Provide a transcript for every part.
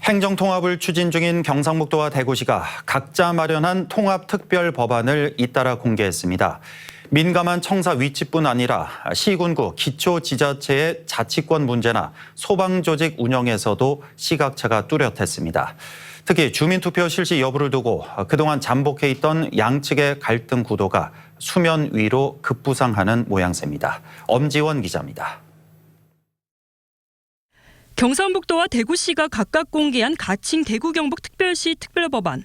행정통합을 추진 중인 경상북도와 대구시가 각자 마련한 통합특별 법안을 잇따라 공개했습니다. 민감한 청사 위치뿐 아니라 시군구 기초지자체의 자치권 문제나 소방조직 운영에서도 시각차가 뚜렷했습니다. 특히 주민투표 실시 여부를 두고 그동안 잠복해 있던 양측의 갈등 구도가 수면 위로 급부상하는 모양새입니다. 엄지원 기자입니다. 경상북도와 대구시가 각각 공개한 가칭 대구 경북 특별시 특별법안.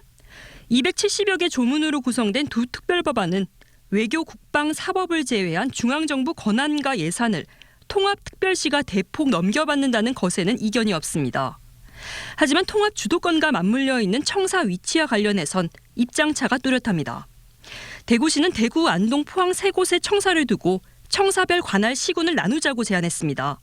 270여 개 조문으로 구성된 두 특별법안은 외교, 국방, 사법을 제외한 중앙정부 권한과 예산을 통합특별시가 대폭 넘겨받는다는 것에는 이견이 없습니다. 하지만 통합 주도권과 맞물려 있는 청사 위치와 관련해선 입장차가 뚜렷합니다. 대구시는 대구, 안동, 포항 세 곳의 청사를 두고 청사별 관할 시군을 나누자고 제안했습니다.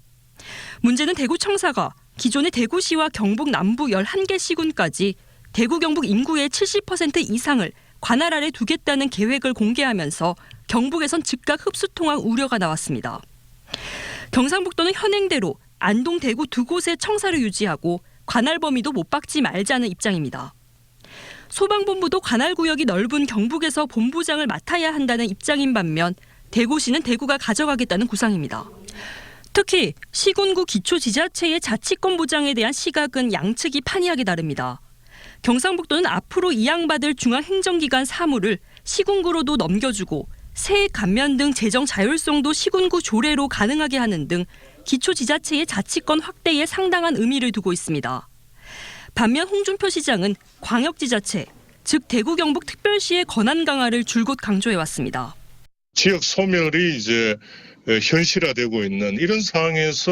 문제는 대구 청사가 기존의 대구시와 경북 남부 11개 시군까지 대구 경북 인구의 70% 이상을 관할 아래 두겠다는 계획을 공개하면서 경북에선 즉각 흡수통합 우려가 나왔습니다. 경상북도는 현행대로 안동, 대구 두 곳의 청사를 유지하고 관할 범위도 못 박지 말자는 입장입니다. 소방본부도 관할 구역이 넓은 경북에서 본부장을 맡아야 한다는 입장인 반면 대구시는 대구가 가져가겠다는 구상입니다. 특히 시군구 기초지자체의 자치권 보장에 대한 시각은 양측이 판이하게 다릅니다. 경상북도는 앞으로 이양받을 중앙행정기관 사무를 시군구로도 넘겨주고 세액 감면 등 재정 자율성도 시군구 조례로 가능하게 하는 등 기초지자체의 자치권 확대에 상당한 의미를 두고 있습니다. 반면 홍준표 시장은 광역지자체, 즉 대구 경북 특별시의 권한 강화를 줄곧 강조해왔습니다. 지역 소멸이 이제 현실화되고 있는 이런 상황에서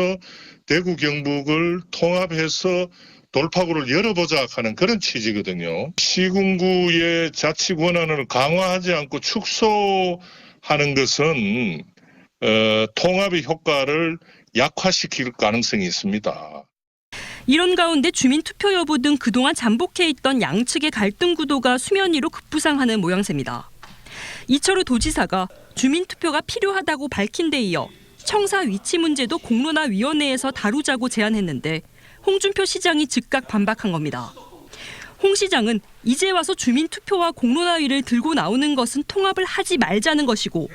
대구 경북을 통합해서 돌파구를 열어보자 하는 그런 취지거든요. 시군구의 자치 권한을 강화하지 않고 축소하는 것은 통합의 효과를 약화시킬 가능성이 있습니다. 이런 가운데 주민투표 여부 등 그동안 잠복해 있던 양측의 갈등 구도가 수면 위로 급부상하는 모양새입니다. 이철우 도지사가 주민투표가 필요하다고 밝힌 데 이어 청사 위치 문제도 공론화위원회에서 다루자고 제안했는데 홍준표 시장이 즉각 반박한 겁니다. 홍 시장은 이제 와서 주민투표와 공론화위를 들고 나오는 것은 통합을 하지 말자는 것이고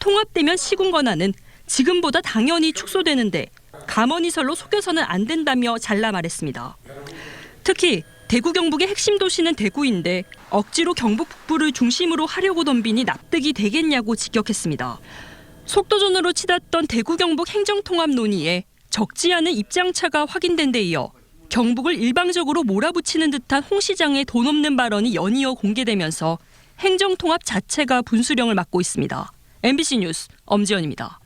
통합되면 시군 권한은 지금보다 당연히 축소되는데 감언이설로 속여서는 안 된다며 잘라 말했습니다. 특히 대구 경북의 핵심 도시는 대구인데 억지로 경북 북부를 중심으로 하려고 덤비니 납득이 되겠냐고 직격했습니다. 속도전으로 치닫던 대구 경북 행정통합 논의에 적지 않은 입장차가 확인된 데 이어 경북을 일방적으로 몰아붙이는 듯한 홍 시장의 돈 없는 발언이 연이어 공개되면서 행정통합 자체가 분수령을 맞고 있습니다. MBC 뉴스 엄지연입니다.